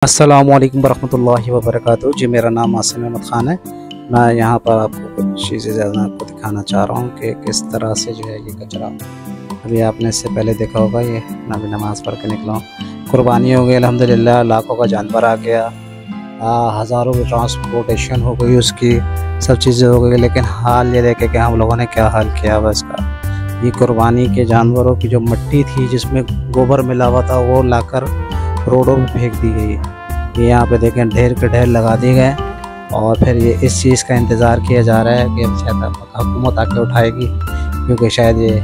अस्सलामुअलैकुम वरहमतुल्लाहि वबरकातुहू। जी, मेरा नाम आसिम अहमद ख़ान है। मैं यहाँ पर आपको कुछ चीज़ें ज़्यादा आपको दिखाना चाह रहा हूँ कि किस तरह से जो है ये कचरा, अभी आपने इससे पहले देखा होगा, ये मैं भी नमाज़ पढ़ के निकला हूँ। कुर्बानी हो गई अल्हम्दुलिल्लाह, लाखों का जानवर आ गया, हज़ारों की ट्रांसपोर्टेशन हो गई, उसकी सब चीज़ें हो गई, लेकिन हाल ये देखे कि हम लोगों ने क्या हाल किया हुआ इसका। ये कुर्बानी के जानवरों की जो मिट्टी थी जिसमें गोबर मिला हुआ था वो लाकर रोडों में फेंक दी गई। ये यहाँ पे देखें ढेर के ढेर लगा दिए गए और फिर ये इस चीज़ का इंतज़ार किया जा रहा है कि शायद हुकूमत आके उठाएगी, क्योंकि शायद ये,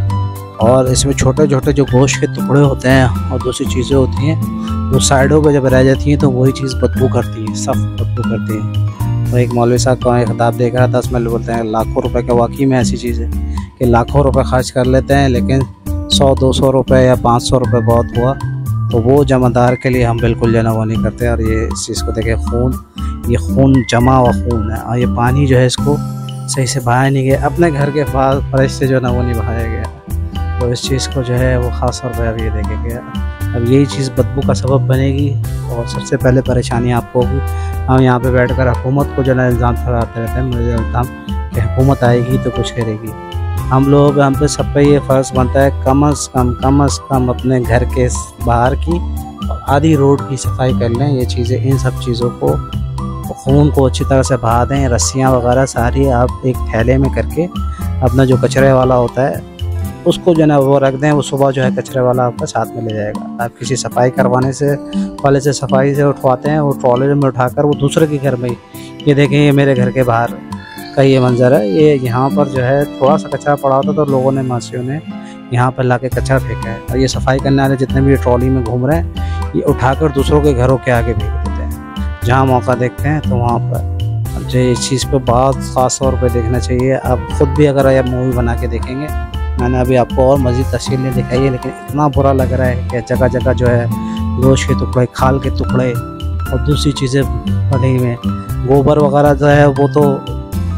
और इसमें छोटे छोटे जो गोश्त के टुकड़े होते हैं और दूसरी चीज़ें होती हैं वो साइडों पे जब रह जाती हैं तो वही चीज़ बदबू करती है, सख्त बदबू करती है। तो एक मौलवी साहब का खिताब देख रहा था, उसमें बोलते हैं लाखों रुपए का, वाकई में ऐसी चीज़ है कि लाखों रुपए खर्च कर लेते हैं, लेकिन 100-200 रुपये या 500 रुपये बहुत हुआ तो वो जमादार के लिए हम बिल्कुल जो है वो नहीं करते। और ये इस चीज़ को देखें, ये खून जमा हुआ खून है और ये पानी जो है इसको सही से बहाया नहीं गया, अपने घर के फर्श से जो है ना वो नहीं बहाया गया। तो इस चीज़ को जो है वो ख़ास तौर पर अब ये देखे गया, अब यही चीज़ बदबू का सबब बनेगी और सबसे पहले परेशानी आपको होगी। हम यहाँ पे बैठकर हुकूमत को जो है इल्ज़ाम ठहराते रहते हैं, मुझे इल्ज़ाम कि हुकूमत आएगी तो कुछ करेगी। हम पे सब पे ये फ़र्ज़ बनता है कम से कम अपने घर के बाहर की आधी रोड की सफाई कर लें। ये चीज़ें, इन सब चीज़ों को, खून को अच्छी तरह से बहा दें, रस्सियाँ वगैरह सारी आप एक थैले में करके अपना जो कचरे वाला होता है उसको जो है वो रख दें। वो सुबह जो है कचरे वाला आपका साथ में ले जाएगा। आप किसी सफाई करवाने से वाले से सफाई से उठवाते हैं, वो ट्रॉले में उठाकर वो दूसरे के घर में, ये देखें ये मेरे घर के बाहर का ये मंजर है। ये यहाँ पर जो है थोड़ा सा कचरा पड़ा होता तो लोगों ने, मासियों ने यहाँ पर लाके कचरा फेंका है। और ये सफाई करने वाले जितने भी ट्रॉली में घूम रहे हैं, ये उठाकर दूसरों के घरों के आगे फेंक देते हैं। जहाँ मौका देखते हैं तो वहाँ पर जो इस चीज़ पर बहुत ख़ास तौर पर देखना चाहिए। आप ख़ुद भी अगर आप मूवी बना के देखेंगे, मैंने अभी आपको और मज़ीद तफसील नहीं दिखाई है, लेकिन इतना बुरा लग रहा है कि जगह जगह जो है गोश्त के टुकड़े, खाल के टुकड़े और दूसरी चीज़ें बनी हुई हैं। गोबर वगैरह जो है वो तो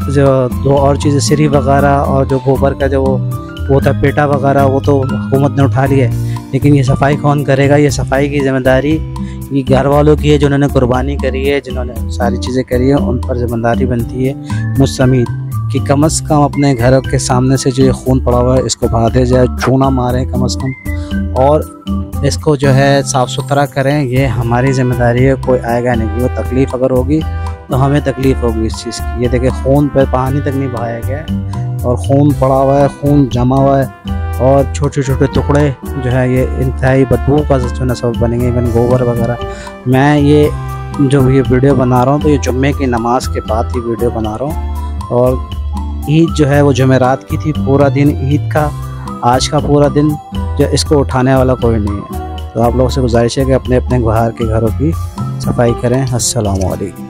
जो दो और चीज़ें, सिरी वगैरह और जो गोबर का जो वो था पेटा वगैरह, वो तो हुकूमत ने उठा लिया है, लेकिन ये सफाई कौन करेगा? ये सफाई की ज़िम्मेदारी ये घर वालों की है, जिन्होंने कुर्बानी करी है, जिन्होंने सारी चीज़ें करी है, उन पर ज़िम्मेदारी बनती है मुझ समेत कि कम से कम अपने घर के सामने से जो ये खून पड़ा हुआ है इसको बहा दिया जाए, चूना मारें कम से कम, और इसको जो है साफ़ सुथरा करें। ये हमारी ज़िम्मेदारी है, कोई आएगा नहीं। वो तकलीफ़ अगर होगी तो हमें तकलीफ़ होगी इस चीज़ की। ये देखिए खून पे पानी तक नहीं बहाया गया और खून पड़ा हुआ है, खून जमा हुआ है और छोटे छोटे टुकड़े जो है ये इंतहाई बदबू का जो न सबब बनेंगे, इवन गोबर वगैरह। मैं ये वीडियो बना रहा हूँ तो ये जुम्मे की नमाज के बाद ही वीडियो बना रहा हूँ, और ईद जो है वो जुमेरात की थी, पूरा दिन ईद का, आज का पूरा दिन जो इसको उठाने वाला कोई नहीं है। तो आप लोगों से गुजारिश है कि अपने अपने बाहर के घरों की सफाई करें। अस्सलामु अलैकुम।